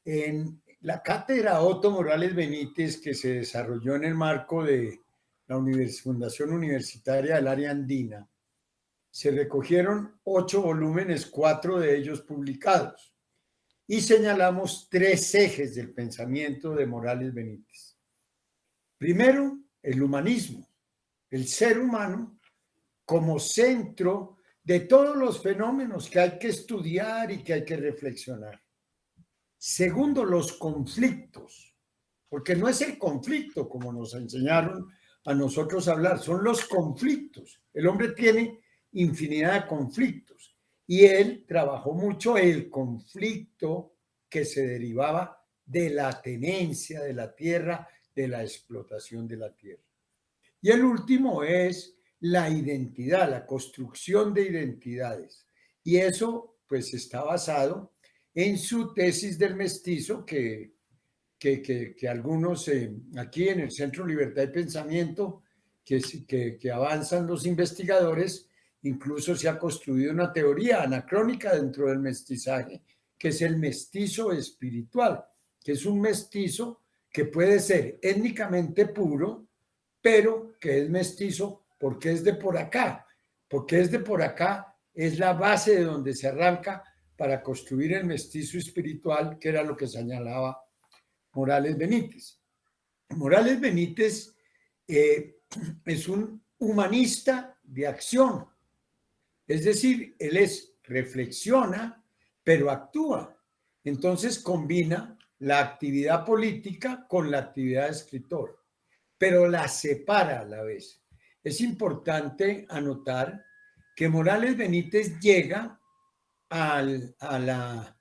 En la cátedra Otto Morales Benítez, que se desarrolló en el marco de la Fundación Universitaria del Área Andina, se recogieron 8 volúmenes, 4 de ellos publicados, y señalamos 3 ejes del pensamiento de Morales Benítez. Primero, el humanismo, el ser humano como centro de todos los fenómenos que hay que estudiar y que hay que reflexionar. Segundo, los conflictos, porque no es el conflicto como nos enseñaron a nosotros a hablar, son los conflictos. El hombre tiene infinidad de conflictos y él trabajó mucho el conflicto que se derivaba de la tenencia de la tierra, de la explotación de la tierra. Y el último es la identidad, la construcción de identidades. Y eso pues está basado en su tesis del mestizo que algunos aquí en el Centro Libertad y Pensamiento, que avanzan los investigadores, incluso se ha construido una teoría anacrónica dentro del mestizaje, que es el mestizo espiritual, que es un mestizo que puede ser étnicamente puro, pero que es mestizo porque es de por acá, porque es de por acá, es la base de donde se arranca para construir el mestizo espiritual, que era lo que señalaba Morales Benítez. Morales Benítez es un humanista de acción, es decir, él reflexiona, pero actúa. Entonces combina la actividad política con la actividad de escritor, pero la separa a la vez. Es importante anotar que Morales Benítez llega a la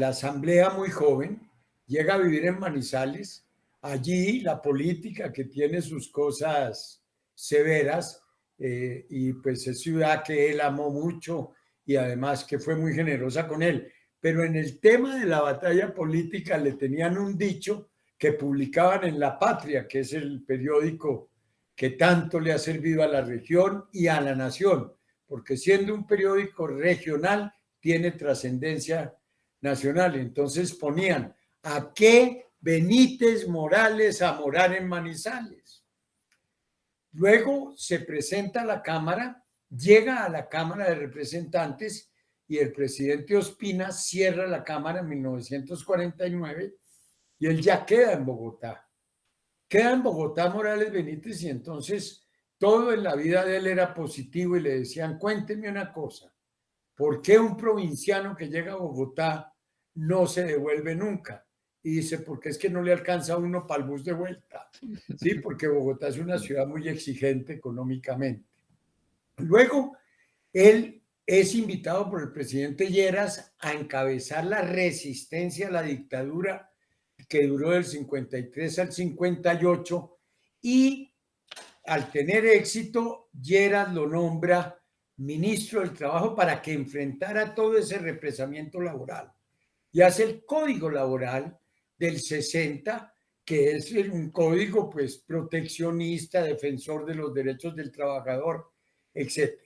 asamblea muy joven, llega a vivir en Manizales. Allí la política, que tiene sus cosas severas, y pues es ciudad que él amó mucho y además que fue muy generosa con él. Pero en el tema de la batalla política le tenían un dicho que publicaban en La Patria, que es el periódico que tanto le ha servido a la región y a la nación, porque siendo un periódico regional tiene trascendencia nacional. Entonces ponían: ¿a qué Benítez Morales a morar en Manizales? Luego se presenta a la Cámara, llega a la Cámara de Representantes y el presidente Ospina cierra la Cámara en 1949 y él ya queda en Bogotá. Queda en Bogotá Morales Benítez y entonces todo en la vida de él era positivo y le decían: cuénteme una cosa, ¿por qué un provinciano que llega a Bogotá no se devuelve nunca? Y dice: porque es que no le alcanza a uno para el bus de vuelta. Sí, porque Bogotá es una ciudad muy exigente económicamente. Luego, él es invitado por el presidente Lleras a encabezar la resistencia a la dictadura que duró del 53 al 58 y al tener éxito, Lleras lo nombra ministro del Trabajo para que enfrentara todo ese represamiento laboral y hace el Código Laboral del 60, que es un código pues proteccionista, defensor de los derechos del trabajador, etc.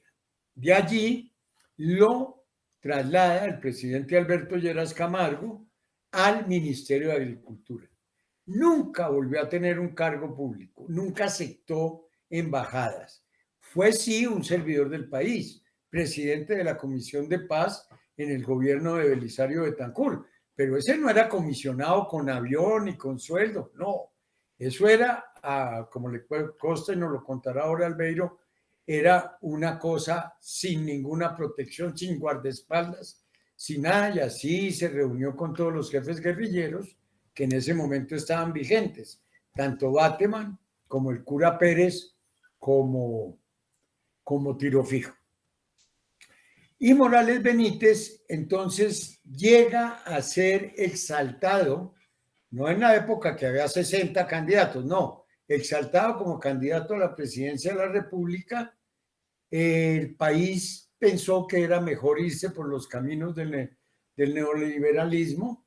De allí lo traslada el presidente Alberto Lleras Camargo al Ministerio de Agricultura. Nunca volvió a tener un cargo público, nunca aceptó embajadas. Fue sí un servidor del país, presidente de la Comisión de Paz en el gobierno de Belisario Betancur, pero ese no era comisionado con avión y con sueldo, no. Eso era, como le consta y nos lo contará ahora Albeiro, era una cosa sin ninguna protección, sin guardaespaldas, sin nada, y así se reunió con todos los jefes guerrilleros que en ese momento estaban vigentes, tanto Bateman como el cura Pérez como Tiro Fijo. Y Morales Benítez entonces llega a ser exaltado, no en la época que había 60 candidatos, no, exaltado como candidato a la presidencia de la República. El país pensó que era mejor irse por los caminos del neoliberalismo.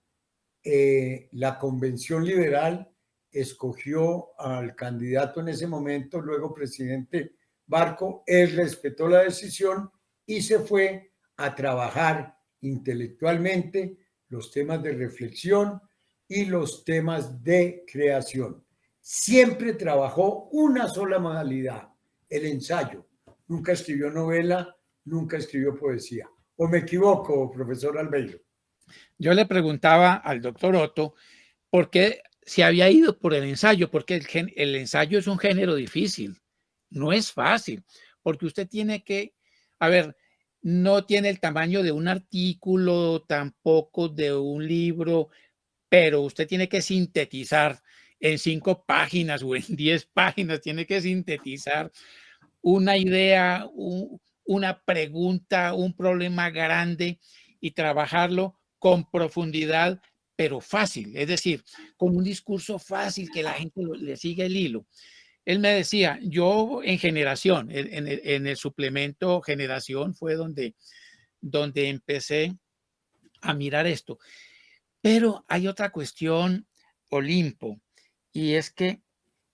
La Convención Liberal escogió al candidato en ese momento, luego presidente Barco. Él respetó la decisión y se fue a trabajar intelectualmente, los temas de reflexión y los temas de creación. Siempre trabajó una sola modalidad, el ensayo. Nunca escribió novela, nunca escribió poesía. ¿O me equivoco, profesor Albeiro? Yo le preguntaba al doctor Otto por qué se había ido por el ensayo, porque el ensayo es un género difícil, no es fácil, porque usted tiene que, a ver, no tiene el tamaño de un artículo, tampoco de un libro, pero usted tiene que sintetizar en 5 páginas o en 10 páginas, tiene que sintetizar una idea, una pregunta, un problema grande y trabajarlo con profundidad, pero fácil, es decir, con un discurso fácil que la gente le siga el hilo. Él me decía, yo en Generación, en el suplemento Generación fue donde empecé a mirar esto. Pero hay otra cuestión, Olimpo, y es que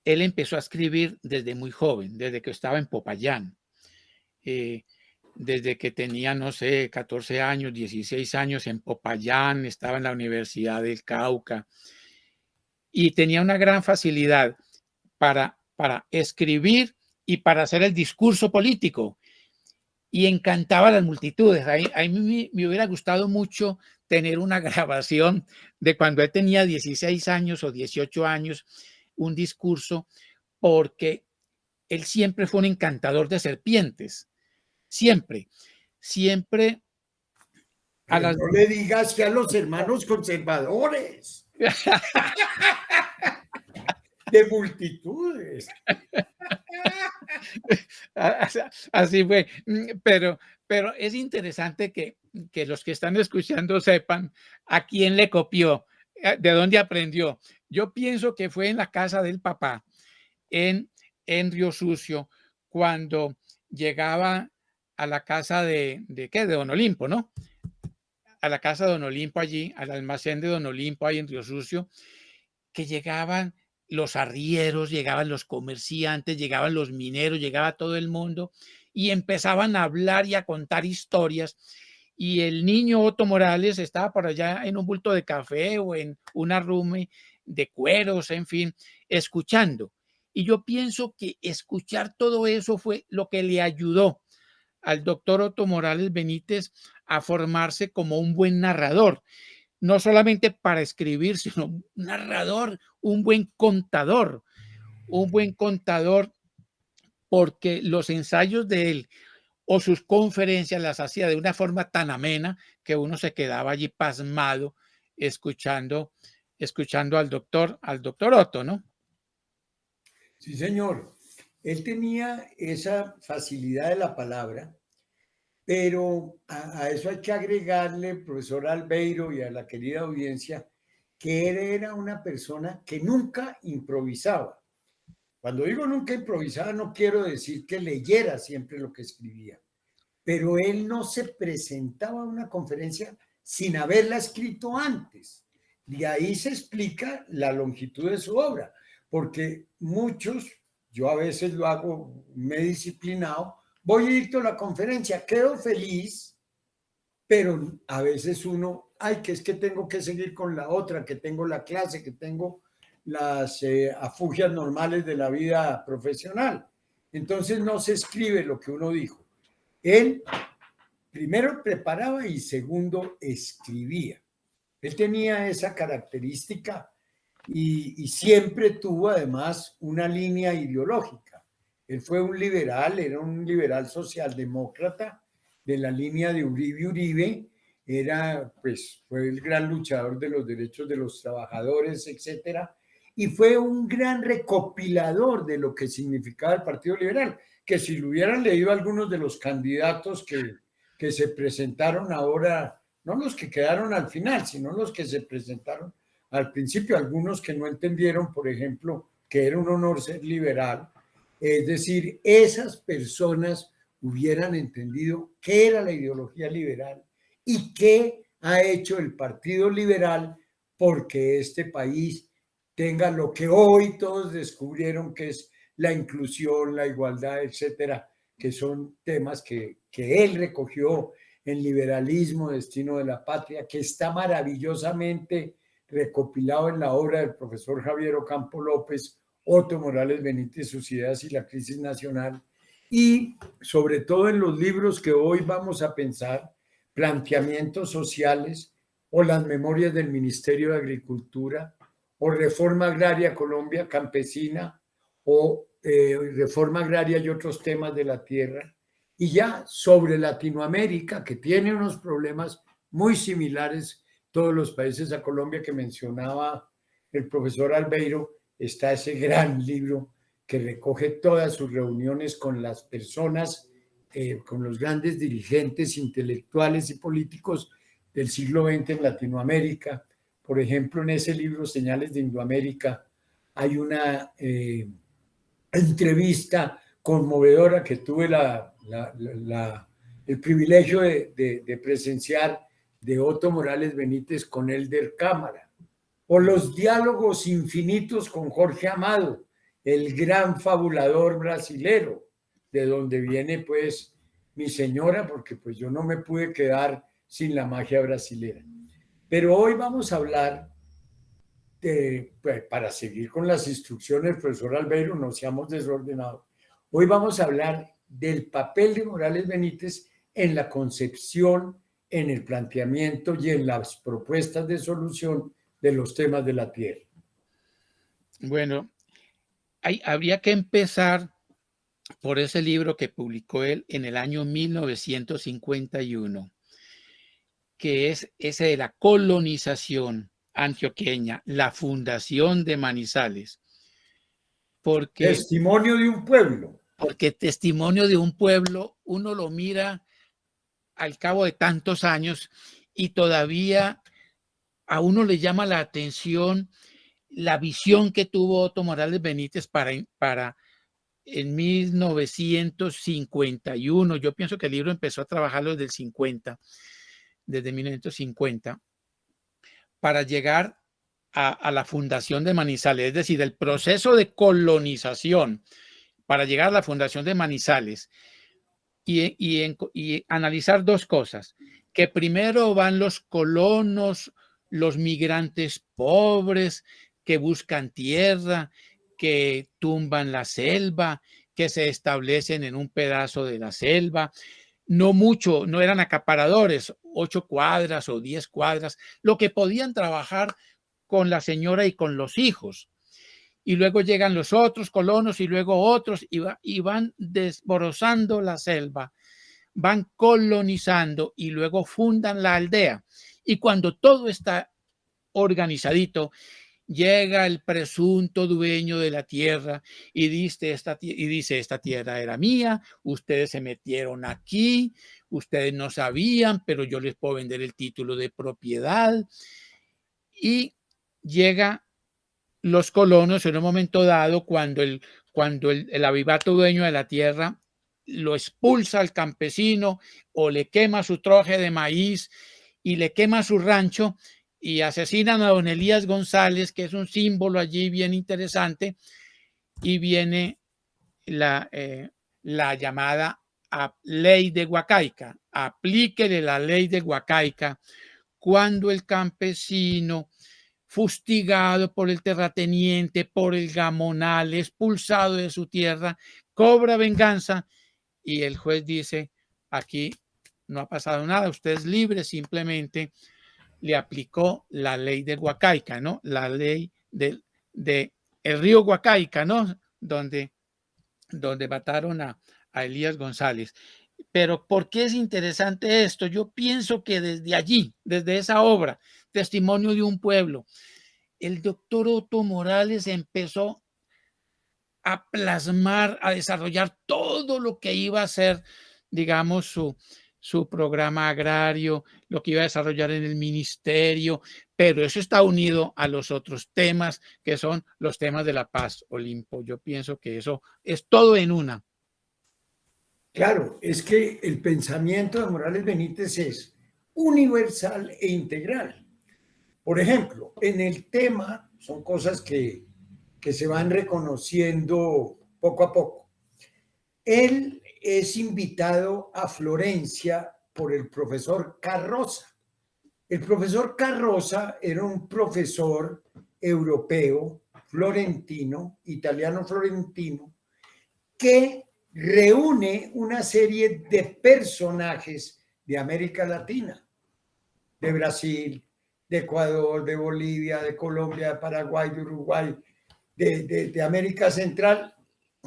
él empezó a escribir desde muy joven, desde que estaba en Popayán, eh, desde que tenía, no sé, 14 años, 16 años en Popayán, estaba en la Universidad del Cauca y tenía una gran facilidad para escribir y para hacer el discurso político y encantaba a las multitudes. A mí me hubiera gustado mucho tener una grabación de cuando él tenía 16 años o 18 años, un discurso, porque él siempre fue un encantador de serpientes, siempre, siempre a Pero las... no le digas que a los hermanos conservadores de multitudes. Así fue, pero es interesante que los que están escuchando sepan a quién le copió, de dónde aprendió. Yo pienso que fue en la casa del papá, en, en Río Sucio, cuando llegaba a la casa ¿qué? De Don Olimpo, ¿no? A la casa de Don Olimpo allí, al almacén de Don Olimpo ahí en Río Sucio, que llegaban los arrieros, llegaban los comerciantes, llegaban los mineros, llegaba todo el mundo y empezaban a hablar y a contar historias. Y el niño Otto Morales estaba por allá en un bulto de café o en una rume de cueros, en fin, escuchando. Y yo pienso que escuchar todo eso fue lo que le ayudó al doctor Otto Morales Benítez a formarse como un buen narrador, no solamente para escribir, sino un narrador, un buen contador, porque los ensayos de él o sus conferencias las hacía de una forma tan amena que uno se quedaba allí pasmado escuchando al doctor Otto, ¿no? Sí, señor. Él tenía esa facilidad de la palabra, pero a eso hay que agregarle, profesor Albeiro y a la querida audiencia, que él era una persona que nunca improvisaba. Cuando digo nunca improvisaba, no quiero decir que leyera siempre lo que escribía, pero él no se presentaba a una conferencia sin haberla escrito antes. De ahí se explica la longitud de su obra, porque muchos, yo a veces lo hago, me he disciplinado, voy a ir a la conferencia, quedo feliz, pero a veces uno, ay, que es que tengo que seguir con la otra, que tengo la clase, que tengo las afugias normales de la vida profesional. Entonces no se escribe lo que uno dijo. Él primero preparaba y segundo escribía. Él tenía esa característica y siempre tuvo además una línea ideológica. Él fue un liberal, era un liberal socialdemócrata de la línea de Uribe, era, pues, fue el gran luchador de los derechos de los trabajadores, etcétera, y fue un gran recopilador de lo que significaba el Partido Liberal, que si lo hubieran leído algunos de los candidatos que se presentaron ahora, no los que quedaron al final, sino los que se presentaron al principio, algunos que no entendieron, por ejemplo, que era un honor ser liberal, es decir, esas personas hubieran entendido qué era la ideología liberal y qué ha hecho el Partido Liberal porque este país tenga lo que hoy todos descubrieron que es la inclusión, la igualdad, etcétera, que son temas que él recogió en Liberalismo, Destino de la Patria, que está maravillosamente recopilado en la obra del profesor Javier Ocampo López, Otto Morales Benítez, Sus ideas y la crisis nacional, y sobre todo en los libros que hoy vamos a pensar, Planteamientos sociales o Las memorias del Ministerio de Agricultura o Reforma Agraria Colombia Campesina o Reforma Agraria y otros temas de la tierra. Y ya sobre Latinoamérica, que tiene unos problemas muy similares, todos los países a Colombia que mencionaba el profesor Albeiro, está ese gran libro que recoge todas sus reuniones con las personas, con los grandes dirigentes intelectuales y políticos del siglo XX en Latinoamérica. Por ejemplo, en ese libro, Señales de Indoamérica, hay una entrevista conmovedora que tuve el privilegio de presenciar de Otto Morales Benítez con Elder Cámara, o los diálogos infinitos con Jorge Amado, el gran fabulador brasilero, de donde viene pues mi señora, porque pues yo no me pude quedar sin la magia brasilera. Pero hoy vamos a hablar pues, para seguir con las instrucciones del profesor Albeiro, no seamos desordenados. Hoy vamos a hablar del papel de Morales Benítez en la concepción, en el planteamiento y en las propuestas de solución de los temas de la tierra. Bueno, habría que empezar por ese libro que publicó él en el año 1951, que es ese de la colonización antioqueña, la fundación de Manizales. Testimonio de un pueblo. Porque testimonio de un pueblo, uno lo mira al cabo de tantos años y todavía a uno le llama la atención la visión que tuvo Otto Morales Benítez para en 1951. Yo pienso que el libro empezó a trabajarlo desde el 50, desde 1950, para llegar a la fundación de Manizales, es decir, el proceso de colonización para llegar a la fundación de Manizales y analizar dos cosas, que primero van los colonos, los migrantes pobres que buscan tierra, que tumban la selva, que se establecen en un pedazo de la selva, no mucho, no eran acaparadores, 8 cuadras o 10 cuadras, lo que podían trabajar con la señora y con los hijos. Y luego llegan los otros colonos y luego otros y van desbrozando la selva, van colonizando y luego fundan la aldea. Y cuando todo está organizadito, llega el presunto dueño de la tierra y dice, esta tierra era mía, ustedes se metieron aquí, ustedes no sabían, pero yo les puedo vender el título de propiedad. Y llega los colonos en un momento dado, cuando el avivato dueño de la tierra lo expulsa al campesino o le quema su troje de maíz y le quema su rancho y asesinan a don Elías González, que es un símbolo allí bien interesante, y viene la llamada ley de Huacaica. Aplíquele la ley de Huacaica cuando el campesino, fustigado por el terrateniente, por el gamonal, expulsado de su tierra, cobra venganza y el juez dice, aquí no ha pasado nada, usted es libre, simplemente le aplicó la ley de Huacaica, ¿no? La ley de el río Huacaica, ¿no? Donde mataron a Elías González. Pero ¿por qué es interesante esto? Yo pienso que desde allí, desde esa obra, Testimonio de un pueblo, el doctor Otto Morales empezó a plasmar, a desarrollar todo lo que iba a ser, digamos, su programa agrario, lo que iba a desarrollar en el ministerio, pero eso está unido a los otros temas que son los temas de la paz, Olimpo. Yo pienso que eso es todo en una. Claro, es que el pensamiento de Morales Benítez es universal e integral. Por ejemplo, en el tema, son cosas que se van reconociendo poco a poco. Él es invitado a Florencia por el profesor Carroza. El profesor Carroza era un profesor europeo, florentino, italiano florentino, que reúne una serie de personajes de América Latina, de Brasil, de Ecuador, de Bolivia, de Colombia, de Paraguay, de Uruguay, de América Central,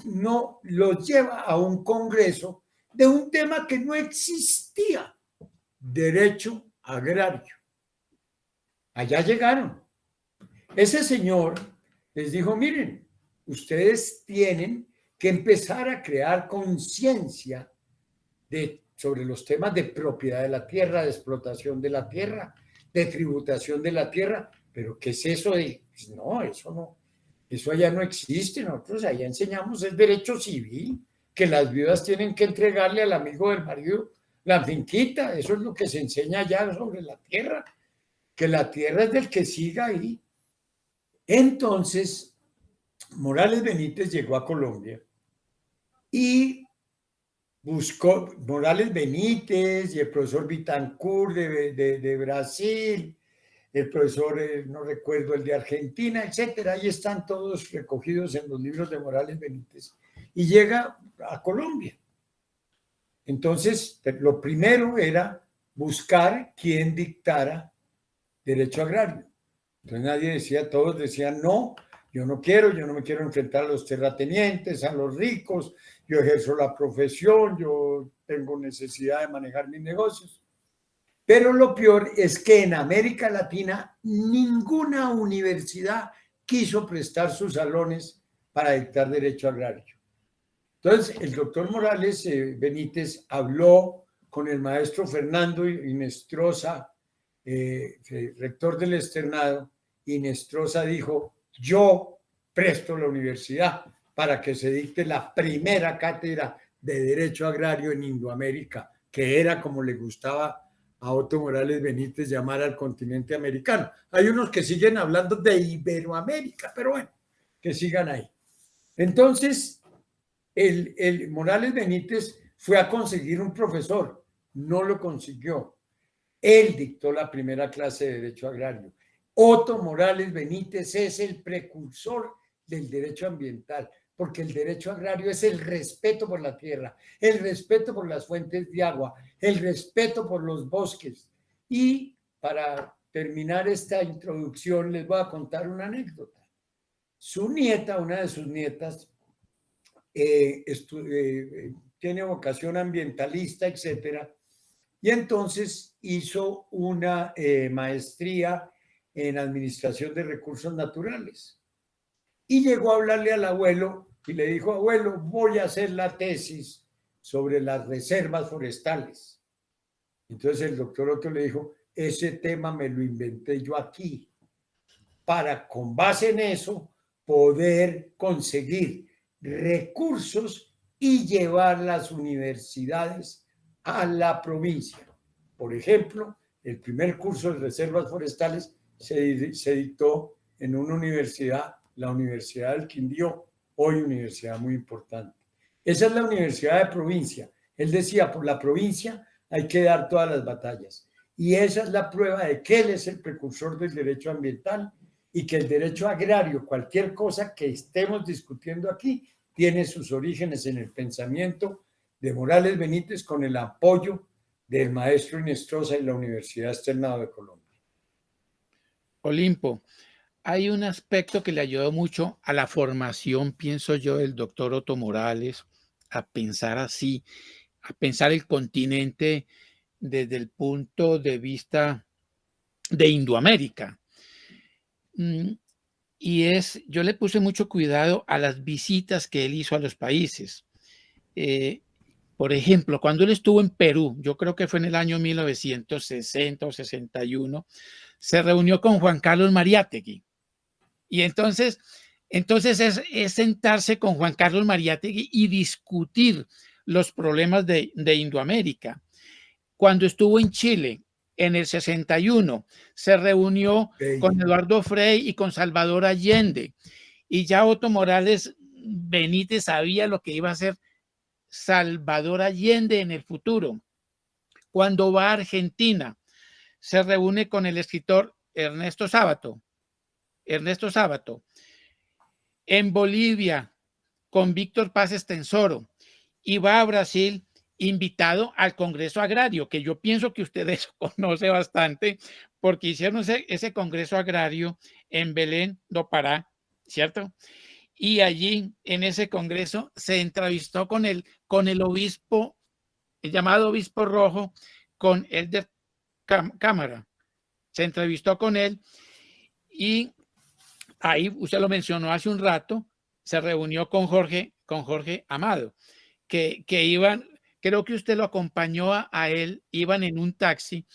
no los lleva a un congreso de un tema que no existía, derecho agrario. Allá llegaron. Ese señor les dijo, miren, ustedes tienen que empezar a crear conciencia sobre los temas de propiedad de la tierra, de explotación de la tierra, de tributación de la tierra. Pero ¿qué es eso de? Pues no, eso no. Eso allá no existe. Nosotros allá enseñamos el derecho civil, que las viudas tienen que entregarle al amigo del marido la finquita. Eso es lo que se enseña allá sobre la tierra, que la tierra es del que siga ahí. Entonces, Morales Benítez llegó a Colombia y buscó Morales Benítez y el profesor Vitancourt de Brasil, el profesor, no recuerdo, el de Argentina, etcétera. Ahí están todos recogidos en los libros de Morales Benítez. Y llega a Colombia. Entonces, lo primero era buscar quién dictara derecho agrario. Entonces nadie decía, todos decían, no, yo no me quiero enfrentar a los terratenientes, a los ricos, yo ejerzo la profesión, yo tengo necesidad de manejar mis negocios. Pero lo peor es que en América Latina ninguna universidad quiso prestar sus salones para dictar derecho agrario. Entonces, el doctor Morales Benítez habló con el maestro Fernando Inestrosa, rector del externado, y Inestrosa dijo, yo presto la universidad para que se dicte la primera cátedra de Derecho Agrario en Indoamérica, que era como le gustaba a Otto Morales Benítez llamar al continente americano. Hay unos que siguen hablando de Iberoamérica, pero bueno, que sigan ahí. Entonces, el Morales Benítez fue a conseguir un profesor, no lo consiguió. Él dictó la primera clase de Derecho Agrario. Otto Morales Benítez es el precursor del derecho ambiental, porque el derecho agrario es el respeto por la tierra, el respeto por las fuentes de agua, el respeto por los bosques. Y para terminar esta introducción, les voy a contar una anécdota. Su nieta, una de sus nietas, tiene vocación ambientalista, etcétera, y entonces hizo una maestría en administración de recursos naturales. Y llegó a hablarle al abuelo y le dijo, abuelo, voy a hacer la tesis sobre las reservas forestales. Entonces el doctor Otto le dijo, ese tema me lo inventé yo aquí, para con base en eso poder conseguir recursos y llevar las universidades a la provincia. Por ejemplo, el primer curso de reservas forestales se dictó en una universidad, la Universidad del Quindío, hoy universidad muy importante. Esa es la universidad de provincia. Él decía, por la provincia hay que dar todas las batallas. Y esa es la prueba de que él es el precursor del derecho ambiental y que el derecho agrario, cualquier cosa que estemos discutiendo aquí, tiene sus orígenes en el pensamiento de Morales Benítez con el apoyo del maestro Inestrosa y la Universidad Externado de Colombia. Olimpo, hay un aspecto que le ayudó mucho a la formación, pienso yo, del doctor Otto Morales, a pensar así, a pensar el continente desde el punto de vista de Indoamérica. Y yo le puse mucho cuidado a las visitas que él hizo a los países. Por ejemplo, cuando él estuvo en Perú, yo creo que fue en el año 1960 o 61, se reunió con Juan Carlos Mariátegui. Y entonces es sentarse con Juan Carlos Mariátegui y discutir los problemas de Indoamérica. Cuando estuvo en Chile, en el 61, se reunió con Eduardo Frei y con Salvador Allende. Y ya Otto Morales Benítez sabía lo que iba a hacer Salvador Allende en el futuro. Cuando va a Argentina, se reúne con el escritor Ernesto Sábato. En Bolivia, con Víctor Paz Estensoro, y va a Brasil invitado al Congreso Agrario, que yo pienso que usted eso conoce bastante, porque hicieron ese Congreso Agrario en Belén do Pará, ¿cierto? Y allí, en ese congreso, se entrevistó con el obispo, el llamado obispo rojo, con Elder Cámara. Se entrevistó con él y ahí, usted lo mencionó hace un rato, se reunió con Jorge Amado, que iban, creo que usted lo acompañó a él, iban en un taxi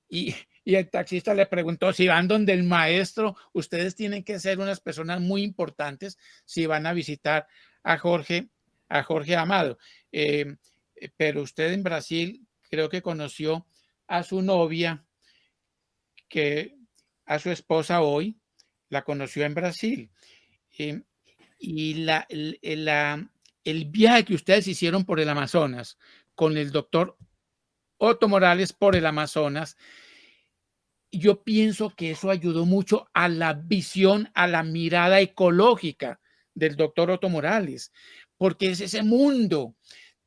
y el taxista le preguntó: si van donde el maestro, ustedes tienen que ser unas personas muy importantes si van a visitar a Jorge Amado. Pero usted en Brasil creo que conoció a su novia, a su esposa hoy, la conoció en Brasil. Y el viaje que ustedes hicieron por el Amazonas con el doctor Otto Morales por el Amazonas, yo pienso que eso ayudó mucho a la visión, a la mirada ecológica del doctor Otto Morales, porque es ese mundo,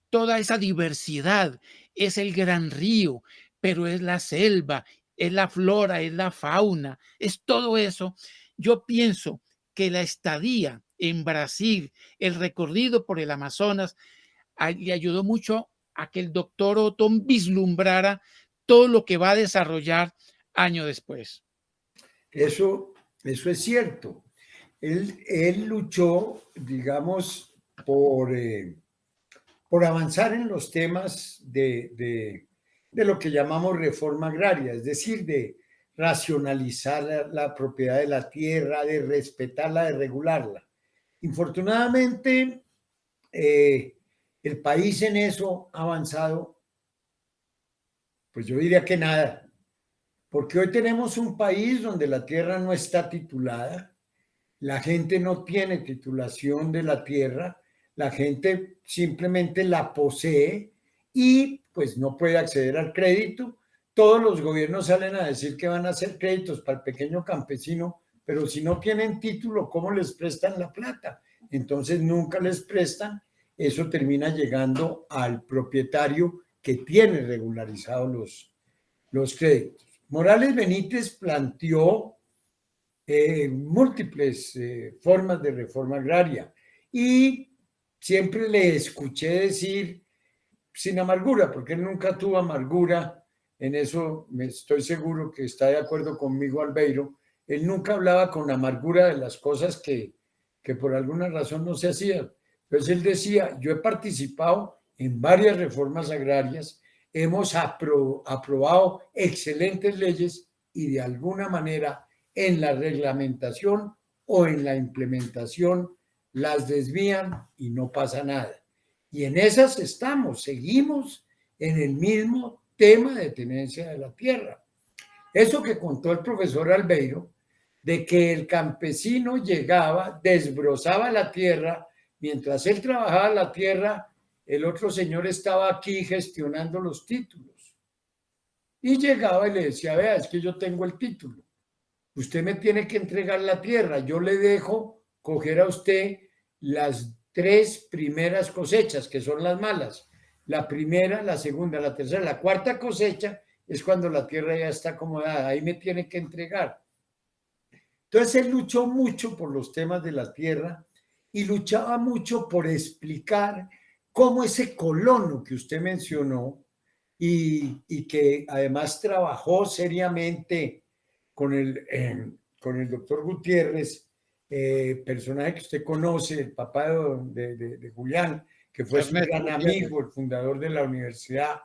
toda esa diversidad, es el gran río, pero es la selva, es la flora, es la fauna, es todo eso. Yo pienso que la estadía en Brasil, el recorrido por el Amazonas, le ayudó mucho a que el doctor Otto vislumbrara todo lo que va a desarrollar año después. Eso es cierto. Él luchó, digamos, por avanzar en los temas de lo que llamamos reforma agraria, es decir, de racionalizar la propiedad de la tierra, de respetarla, de regularla. Infortunadamente, el país en eso ha avanzado, pues yo diría que nada, porque hoy tenemos un país donde la tierra no está titulada, la gente no tiene titulación de la tierra, la gente simplemente la posee y pues no puede acceder al crédito. Todos los gobiernos salen a decir que van a hacer créditos para el pequeño campesino, pero si no tienen título, ¿cómo les prestan la plata? Entonces nunca les prestan, eso termina llegando al propietario que tiene regularizados los créditos. Morales Benítez planteó múltiples formas de reforma agraria y siempre le escuché decir sin amargura, porque él nunca tuvo amargura, en eso me estoy seguro que está de acuerdo conmigo Albeiro, él nunca hablaba con amargura de las cosas que por alguna razón no se hacían. Entonces él decía: yo he participado en varias reformas agrarias, hemos aprobado excelentes leyes y de alguna manera en la reglamentación o en la implementación las desvían y no pasa nada. Y en esas estamos, seguimos en el mismo tema de tenencia de la tierra. Eso que contó el profesor Albeiro, de que el campesino llegaba, desbrozaba la tierra, mientras él trabajaba la tierra, el otro señor estaba aquí gestionando los títulos. Y llegaba y le decía: vea, es que yo tengo el título, usted me tiene que entregar la tierra, yo le dejo coger a usted las 3 primeras cosechas, que son las malas. La primera, la segunda, la tercera, la cuarta cosecha es cuando la tierra ya está acomodada, ahí me tiene que entregar. Entonces él luchó mucho por los temas de la tierra y luchaba mucho por explicar cómo ese colono que usted mencionó y que además trabajó seriamente con el doctor Gutiérrez, personaje que usted conoce, el papá de Julián, que fue su gran amigo, el fundador de la Universidad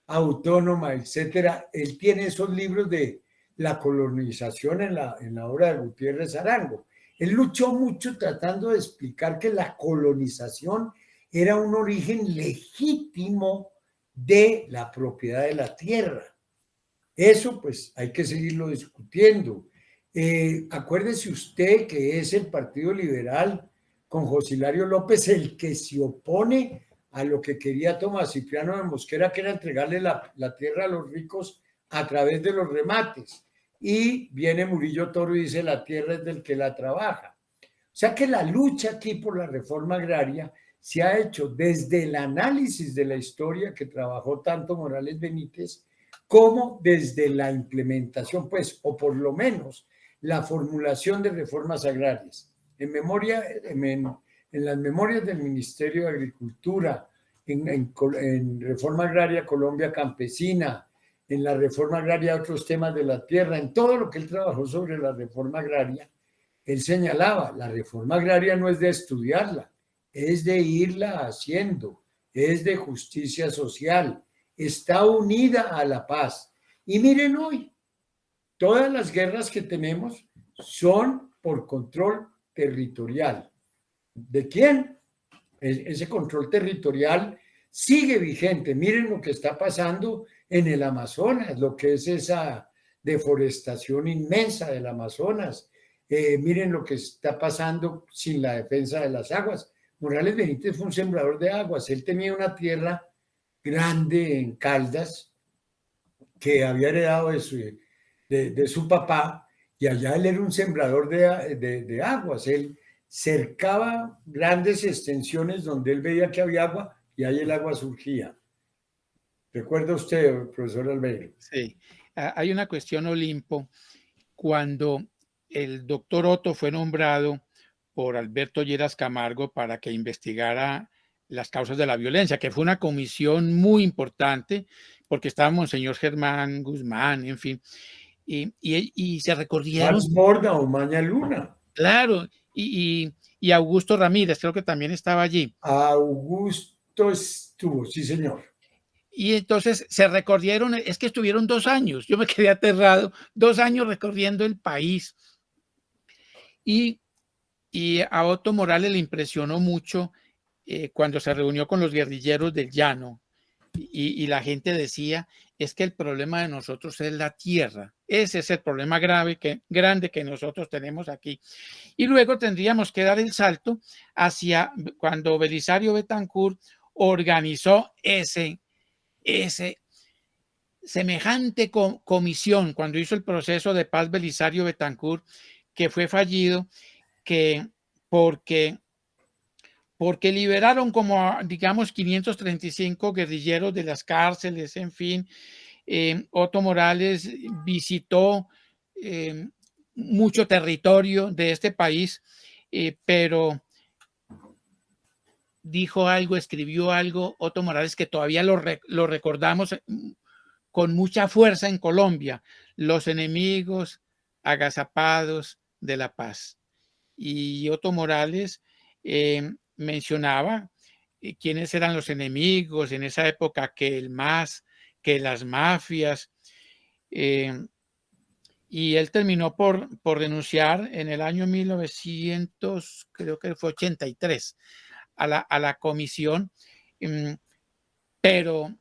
Autónoma, etcétera. Él tiene esos libros de la colonización en la obra de Gutiérrez Arango. Él luchó mucho tratando de explicar que la colonización era un origen legítimo de la propiedad de la tierra. Eso pues hay que seguirlo discutiendo. Acuérdese usted que es el Partido Liberal con José Hilario López el que se opone a lo que quería Tomás Cipriano de Mosquera, que era entregarle la tierra a los ricos a través de los remates. Y viene Murillo Toro y dice, la tierra es del que la trabaja. O sea que la lucha aquí por la reforma agraria se ha hecho desde el análisis de la historia que trabajó tanto Morales Benítez, como desde la implementación, pues, o por lo menos la formulación de reformas agrarias. En las memorias del Ministerio de Agricultura, en Reforma Agraria Colombia Campesina, en la reforma agraria, otros temas de la tierra, en todo lo que él trabajó sobre la reforma agraria, él señalaba, la reforma agraria no es de estudiarla, es de irla haciendo, es de justicia social, está unida a la paz. Y miren hoy, todas las guerras que tenemos son por control territorial. ¿De quién? Ese control territorial sigue vigente. Miren lo que está pasando en el Amazonas, lo que es esa deforestación inmensa del Amazonas. Miren lo que está pasando sin la defensa de las aguas. Morales Benítez fue un sembrador de aguas. Él tenía una tierra grande en Caldas que había heredado de su papá, y allá él era un sembrador de aguas. Él cercaba grandes extensiones donde él veía que había agua y ahí el agua surgía. ¿Recuerda usted, profesor Albeiro? Sí, hay una cuestión, Olimpo, cuando el doctor Otto fue nombrado por Alberto Lleras Camargo para que investigara las causas de la violencia, que fue una comisión muy importante, porque estaba Monseñor Germán Guzmán, en fin, y se recorrieron. Hans Borda o Maña Luna. Claro, y Augusto Ramírez, creo que también estaba allí. Augusto estuvo, sí, señor. Y entonces se recorrieron, es que estuvieron 2 años, yo me quedé aterrado, 2 años recorriendo el país. Y a Otto Morales le impresionó mucho cuando se reunió con los guerrilleros del Llano, y la gente decía, es que el problema de nosotros es la tierra, ese es el problema grande que nosotros tenemos aquí. Y luego tendríamos que dar el salto hacia cuando Belisario Betancur organizó ese semejante comisión, cuando hizo el proceso de paz Belisario Betancur, que fue fallido, porque liberaron como, digamos, 535 guerrilleros de las cárceles, en fin. Otto Morales visitó mucho territorio de este país, pero dijo algo, escribió algo, Otto Morales, que todavía lo recordamos con mucha fuerza en Colombia: los enemigos agazapados de la paz. Y Otto Morales mencionaba quiénes eran los enemigos en esa época, que el MAS, que las mafias, y él terminó por renunciar en el año 1900, creo que fue 83, a la comisión, pero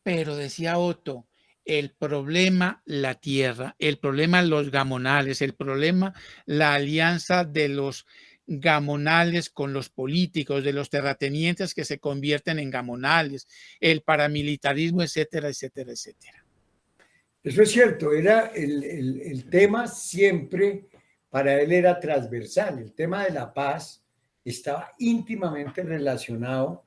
decía Otto, el problema la tierra, el problema los gamonales, el problema la alianza de los gamonales con los políticos, de los terratenientes que se convierten en gamonales, el paramilitarismo, etcétera, etcétera, etcétera. Eso es cierto, era el tema siempre, para él era transversal. El tema de la paz estaba íntimamente relacionado,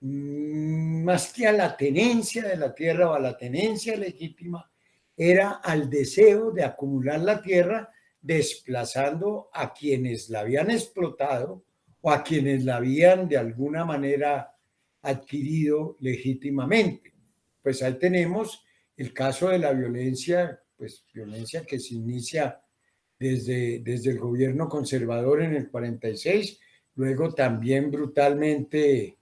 más que a la tenencia de la tierra o a la tenencia legítima, era al deseo de acumular la tierra, desplazando a quienes la habían explotado o a quienes la habían de alguna manera adquirido legítimamente. Pues ahí tenemos el caso de la violencia, pues violencia que se inicia desde el gobierno conservador en el 46, luego también brutalmente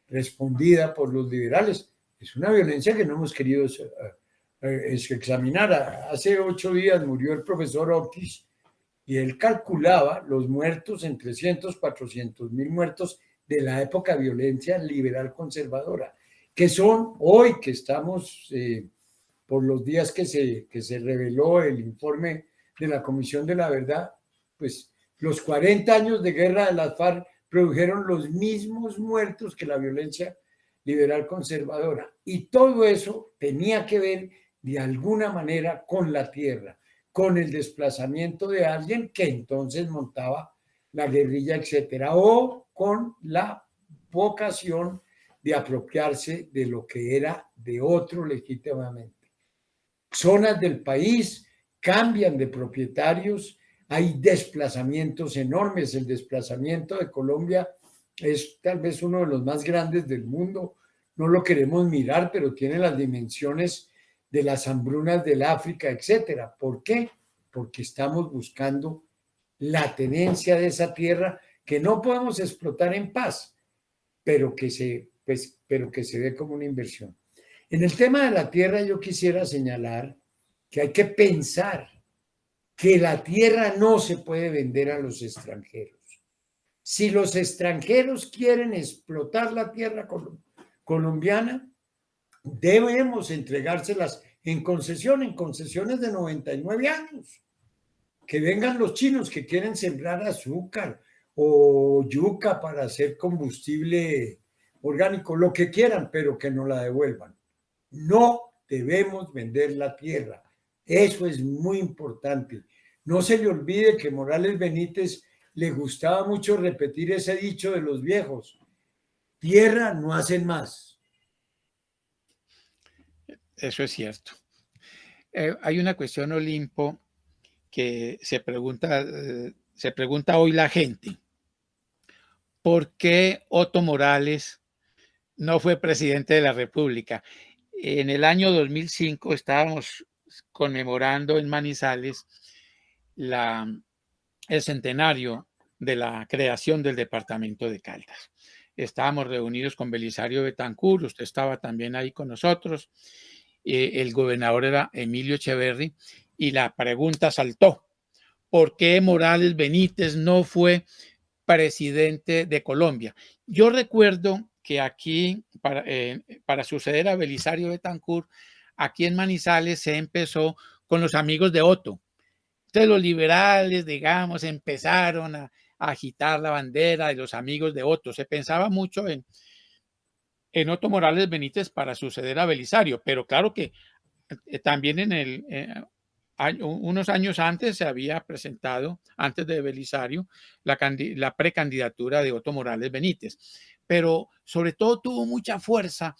respondida por los liberales. Es una violencia que no hemos querido examinar. Hace 8 días murió el profesor Ortiz y él calculaba los muertos en 300, 400 mil muertos de la época de violencia liberal conservadora, que son hoy que estamos por los días que se reveló el informe de la Comisión de la Verdad, pues los 40 años de guerra de las FARC produjeron los mismos muertos que la violencia liberal conservadora. Y todo eso tenía que ver de alguna manera con la tierra, con el desplazamiento de alguien que entonces montaba la guerrilla, etcétera, o con la vocación de apropiarse de lo que era de otro legítimamente. Zonas del país cambian de propietarios, hay desplazamientos enormes. El desplazamiento de Colombia es tal vez uno de los más grandes del mundo. No lo queremos mirar, pero tiene las dimensiones de las hambrunas del África, etcétera. ¿Por qué? Porque estamos buscando la tenencia de esa tierra que no podemos explotar en paz, pero que se ve como una inversión. En el tema de la tierra yo quisiera señalar que hay que pensar que la tierra no se puede vender a los extranjeros. Si los extranjeros quieren explotar la tierra colombiana, debemos entregárselas en concesiones de 99 años. Que vengan los chinos que quieren sembrar azúcar o yuca para hacer combustible orgánico, lo que quieran, pero que nos la devuelvan. No debemos vender la tierra. Eso es muy importante. No se le olvide que Morales Benítez le gustaba mucho repetir ese dicho de los viejos: tierra no hacen más. Eso es cierto. Hay una cuestión, Olimpo, que se pregunta hoy la gente. ¿Por qué Otto Morales no fue presidente de la República? En el año 2005 estábamos conmemorando en Manizales el centenario de la creación del departamento de Caldas. Estábamos reunidos con Belisario Betancur, usted estaba también ahí con nosotros, el gobernador era Emilio Echeverry, y la pregunta saltó: ¿por qué Morales Benítez no fue presidente de Colombia? Yo recuerdo que aquí, para suceder a Belisario Betancur, aquí en Manizales se empezó con los amigos de Otto. Entonces los liberales, digamos, empezaron a agitar la bandera de los amigos de Otto. Se pensaba mucho en Otto Morales Benítez para suceder a Belisario, pero claro que también unos años antes se había presentado, antes de Belisario, la precandidatura de Otto Morales Benítez, pero sobre todo tuvo mucha fuerza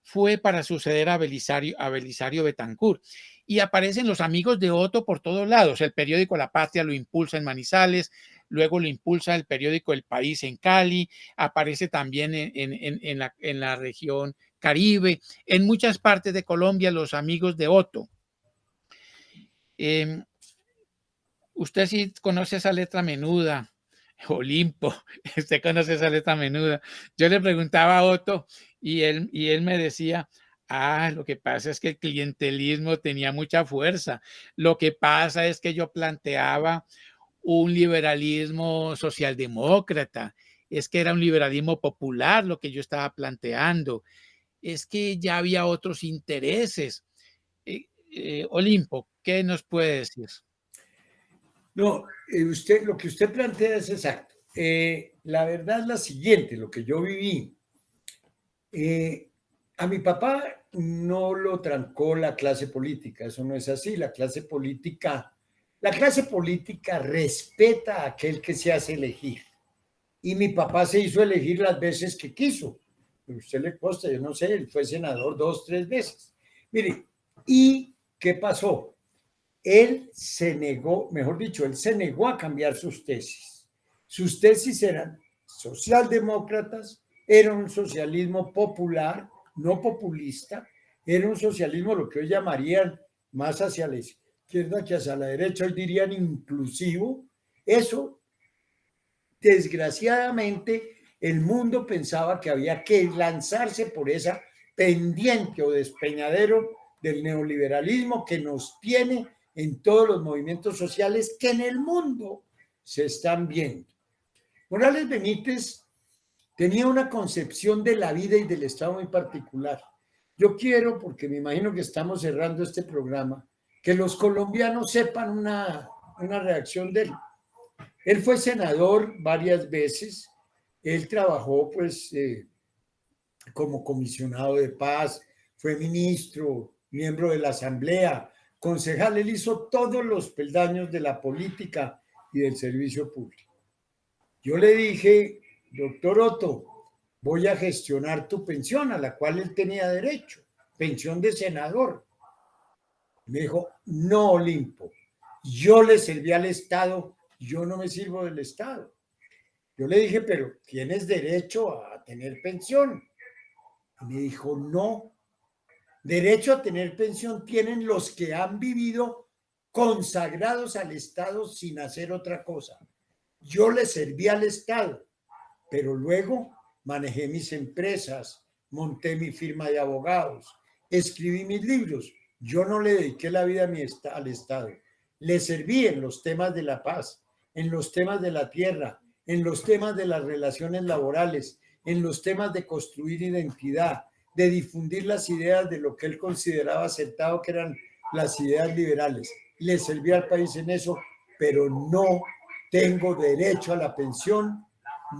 fue para suceder a Belisario Betancur. Y aparecen los amigos de Otto por todos lados. El periódico La Patria lo impulsa en Manizales, luego lo impulsa el periódico El País en Cali, aparece también en la región Caribe, en muchas partes de Colombia, los amigos de Otto. Usted sí conoce esa letra menuda, Olimpo, usted conoce esa letra menuda. Yo le preguntaba a Otto y él me decía: lo que pasa es que el clientelismo tenía mucha fuerza. Lo que pasa es que yo planteaba un liberalismo socialdemócrata. Es que era un liberalismo popular lo que yo estaba planteando. Es que ya había otros intereses. Olimpo, ¿qué nos puede decir? No, lo que usted plantea es exacto. La verdad es la siguiente: lo que yo viví. A mi papá no lo trancó la clase política, eso no es así. La clase política respeta a aquel que se hace elegir. Y mi papá se hizo elegir las veces que quiso. A usted le consta, yo no sé, él fue senador 2, 3 veces. Mire, ¿y qué pasó? Él se negó, mejor dicho, él se negó a cambiar sus tesis. Sus tesis eran socialdemócratas, era un socialismo popular, no populista, era un socialismo lo que hoy llamarían más hacia la izquierda que hacia la derecha, hoy dirían inclusivo. Eso, desgraciadamente, el mundo pensaba que había que lanzarse por esa pendiente o despeñadero del neoliberalismo que nos tiene en todos los movimientos sociales que en el mundo se están viendo. Morales Benítez tenía una concepción de la vida y del Estado muy particular. Yo quiero, porque me imagino que estamos cerrando este programa, que los colombianos sepan una reacción de él. Él fue senador varias veces, él trabajó pues como comisionado de paz, fue ministro, miembro de la asamblea, concejal, él hizo todos los peldaños de la política y del servicio público. Yo le dije, doctor Otto, voy a gestionar tu pensión a la cual él tenía derecho, pensión de senador. Me dijo, no, Olimpo, yo le serví al Estado, yo no me sirvo del Estado. Yo le dije, pero tienes derecho a tener pensión. Y me dijo, no, derecho a tener pensión tienen los que han vivido consagrados al Estado sin hacer otra cosa. Yo le serví al Estado, pero luego manejé mis empresas, monté mi firma de abogados, escribí mis libros. Yo no le dediqué la vida al Estado. Le serví en los temas de la paz, en los temas de la tierra, en los temas de las relaciones laborales, en los temas de construir identidad, de difundir las ideas de lo que él consideraba acertado, que eran las ideas liberales. Le serví al país en eso, pero no tengo derecho a la pensión,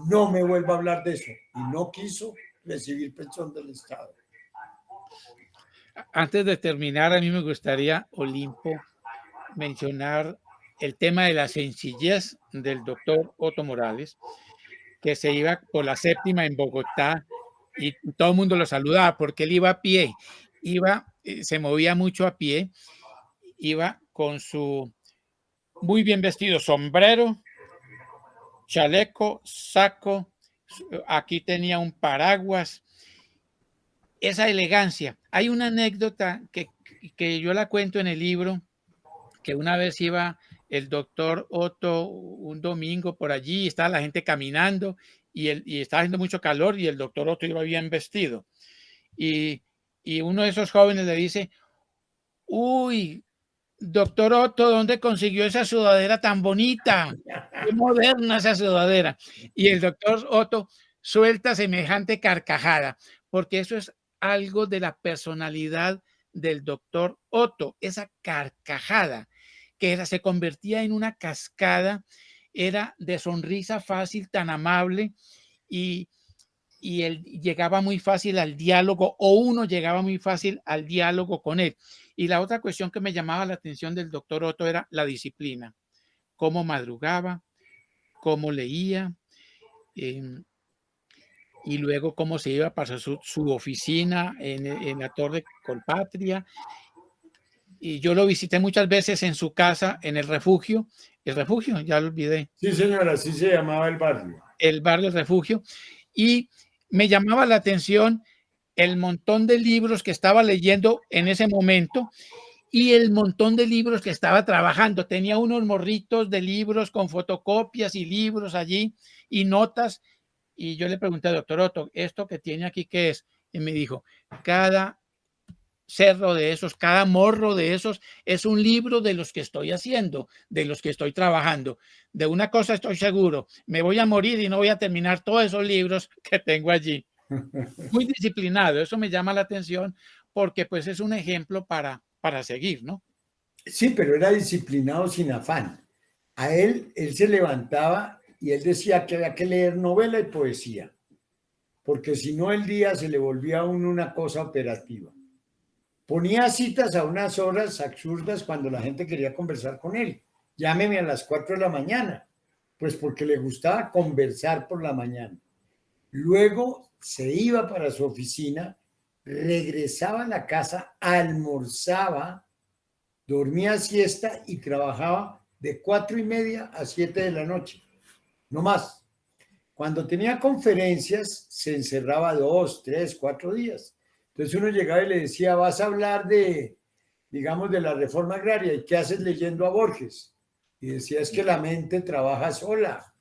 no me vuelva a hablar de eso. Y no quiso recibir pensión del Estado. Antes de terminar, a mí me gustaría, Olimpo, mencionar el tema de la sencillez del doctor Otto Morales, que se iba por la séptima en Bogotá y todo el mundo lo saludaba porque él iba a pie, se movía mucho a pie, iba con su muy bien vestido sombrero, chaleco, saco, aquí tenía un paraguas, esa elegancia. Hay una anécdota que yo la cuento en el libro, que una vez iba el doctor Otto un domingo por allí, estaba la gente caminando y estaba haciendo mucho calor y el doctor Otto iba bien vestido. Y uno de esos jóvenes le dice, uy, doctor Otto, ¿dónde consiguió esa sudadera tan bonita? Qué moderna esa sudadera. Y el doctor Otto suelta semejante carcajada, porque eso es algo de la personalidad del doctor Otto, esa carcajada que se convertía en una cascada, era de sonrisa fácil, tan amable, y él llegaba muy fácil al diálogo, o uno llegaba muy fácil al diálogo con él. Y la otra cuestión que me llamaba la atención del doctor Otto era la disciplina, cómo madrugaba, cómo leía, y luego cómo se iba para su oficina en la Torre Colpatria. Y yo lo visité muchas veces en su casa, en el refugio, ya lo olvidé. Sí, señora, así se llamaba el barrio. El barrio Refugio. Y me llamaba la atención el montón de libros que estaba leyendo en ese momento y el montón de libros que estaba trabajando. Tenía unos morritos de libros con fotocopias y libros allí y notas. Y yo le pregunté al doctor Otto, ¿esto que tiene aquí qué es? Y me dijo, cada cerro de esos, cada morro de esos es un libro de los que estoy haciendo, de los que estoy trabajando. De una cosa estoy seguro, me voy a morir y no voy a terminar todos esos libros que tengo allí. Muy disciplinado, eso me llama la atención porque pues es un ejemplo para seguir, ¿no? Sí, pero era disciplinado sin afán. A él se levantaba y él decía que había que leer novela y poesía, porque si no el día se le volvía a uno una cosa operativa. Ponía citas a unas horas absurdas cuando la gente quería conversar con él. Llámeme a las 4 de la mañana, pues porque le gustaba conversar por la mañana. Luego se iba para su oficina, regresaba a la casa, almorzaba, dormía siesta y trabajaba de 4:30 a 7 de la noche, no más. Cuando tenía conferencias se encerraba 2, 3, 4 días. Entonces uno llegaba y le decía, vas a hablar digamos, de la reforma agraria, ¿y qué haces leyendo a Borges? Y decía, es que la mente trabaja sola.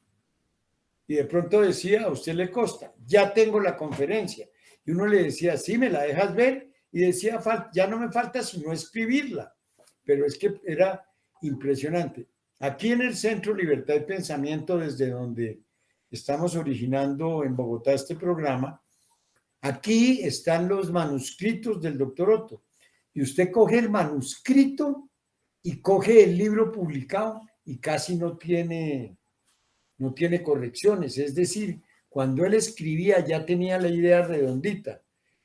Y de pronto decía, a usted le consta, ya tengo la conferencia. Y uno le decía, sí, ¿me la dejas ver? Y decía, ya no me falta sino escribirla. Pero es que era impresionante. Aquí en el Centro Libertad de Pensamiento, desde donde estamos originando en Bogotá este programa, aquí están los manuscritos del doctor Otto. Y usted coge el manuscrito y coge el libro publicado y casi no tiene correcciones. Es decir, cuando él escribía ya tenía la idea redondita.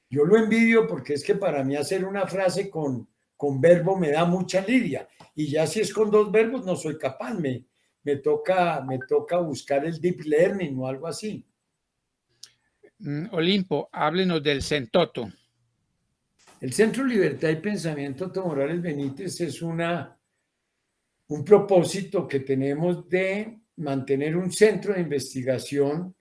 Yo lo envidio porque es que para mí hacer una frase con verbo me da mucha lidia. Y ya si es con 2 verbos no soy capaz. Me toca buscar el deep learning o algo así. Olimpo, háblenos del Sentoto. El Centro Libertad y Pensamiento Otto Morales Benítez es un propósito que tenemos de mantener un centro de investigación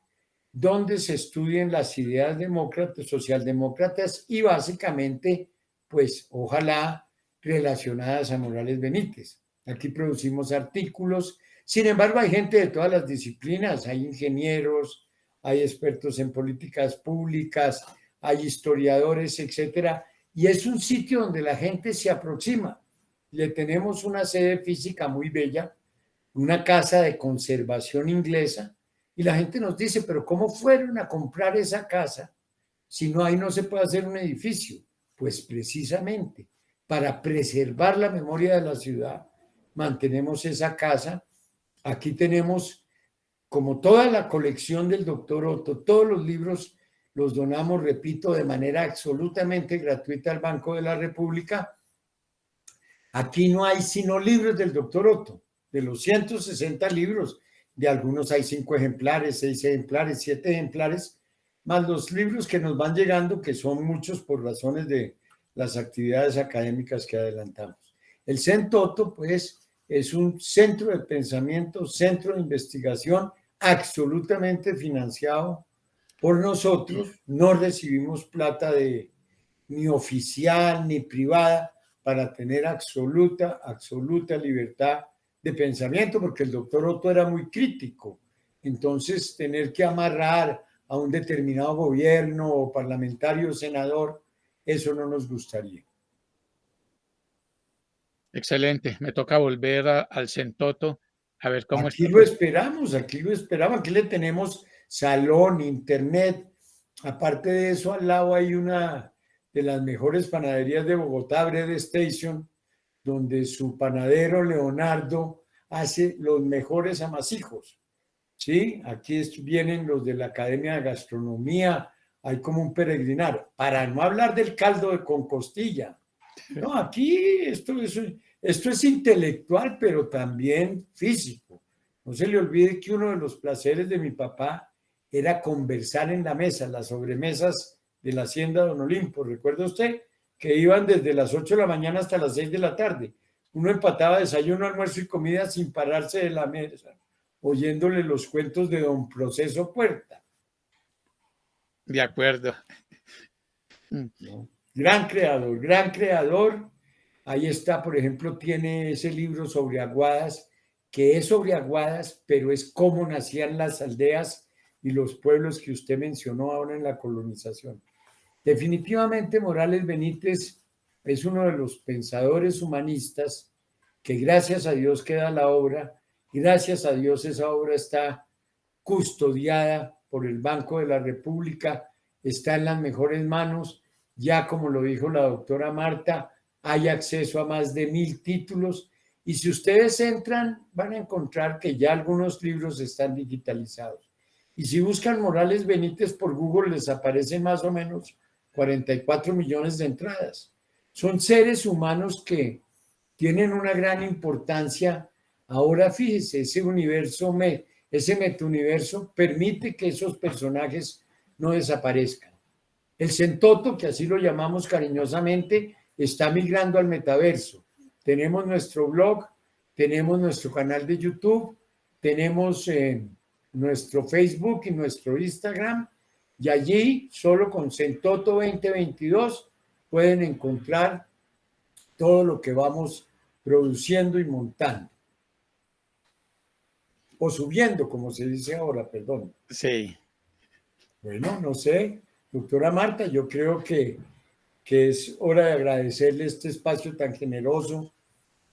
donde se estudien las ideas demócratas, socialdemócratas y básicamente, pues ojalá relacionadas a Morales Benítez. Aquí producimos artículos, sin embargo hay gente de todas las disciplinas, hay ingenieros, hay expertos en políticas públicas, hay historiadores, etcétera, y es un sitio donde la gente se aproxima. Le tenemos una sede física muy bella, una casa de conservación inglesa, y la gente nos dice, pero ¿cómo fueron a comprar esa casa si no ahí no se puede hacer un edificio? Pues precisamente para preservar la memoria de la ciudad, mantenemos esa casa. Aquí tenemos, como toda la colección del doctor Otto, todos los libros los donamos, repito, de manera absolutamente gratuita al Banco de la República. Aquí no hay sino libros del doctor Otto. De los 160 libros, de algunos hay 5 ejemplares, 6 ejemplares, 7 ejemplares, más los libros que nos van llegando, que son muchos por razones de las actividades académicas que adelantamos. El CENTOTO, pues, es un centro de pensamiento, centro de investigación absolutamente financiado por nosotros. No recibimos plata ni oficial ni privada para tener absoluta libertad de pensamiento, porque el doctor Otto era muy crítico. Entonces, tener que amarrar a un determinado gobierno o parlamentario o senador, eso no nos gustaría. Excelente. Me toca volver al Sentoto a ver cómo Aquí está. lo esperamos, aquí lo esperamos. Aquí le tenemos salón, internet. Aparte de eso, al lado hay una de las mejores panaderías de Bogotá, Bread Station, donde su panadero Leonardo hace los mejores amasijos. ¿Sí? Aquí vienen los de la Academia de Gastronomía, hay como un peregrinar, para no hablar del caldo con costilla. No, aquí esto es intelectual, pero también físico. No se le olvide que uno de los placeres de mi papá era conversar en la mesa, las sobremesas de la Hacienda Don Olimpo. ¿Recuerda usted? Que iban desde las 8 de la mañana hasta las 6 de la tarde. Uno empataba desayuno, almuerzo y comida sin pararse de la mesa, oyéndole los cuentos de don Proceso Puerta. De acuerdo. ¿No? Gran creador, gran creador. Ahí está, por ejemplo, tiene ese libro sobre Aguadas, que es sobre Aguadas, pero es cómo nacían las aldeas y los pueblos que usted mencionó ahora en la colonización. Definitivamente Morales Benítez es uno de los pensadores humanistas que gracias a Dios queda la obra, y gracias a Dios esa obra está custodiada por el Banco de la República, está en las mejores manos. Ya como lo dijo la doctora Marta, hay acceso a más de 1000 títulos, y si ustedes entran van a encontrar que ya algunos libros están digitalizados. Y si buscan Morales Benítez por Google les aparecen más o menos 44 millones de entradas. Son seres humanos que tienen una gran importancia. Ahora fíjese, ese metauniverso permite que esos personajes no desaparezcan. El Sentoto, que así lo llamamos cariñosamente, está migrando al metaverso. Tenemos nuestro blog, tenemos nuestro canal de YouTube, tenemos nuestro Facebook y nuestro Instagram, y allí solo con Sentoto 2022 pueden encontrar todo lo que vamos produciendo y montando. O subiendo, como se dice ahora, perdón. Sí. Bueno, no sé, doctora Marta, yo creo que es hora de agradecerle este espacio tan generoso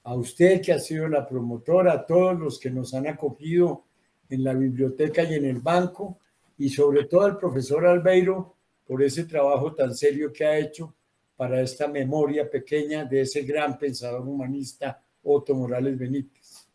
a usted que ha sido la promotora, a todos los que nos han acogido en la biblioteca y en el banco, y sobre todo al profesor Albeiro por ese trabajo tan serio que ha hecho para esta memoria pequeña de ese gran pensador humanista Otto Morales Benítez.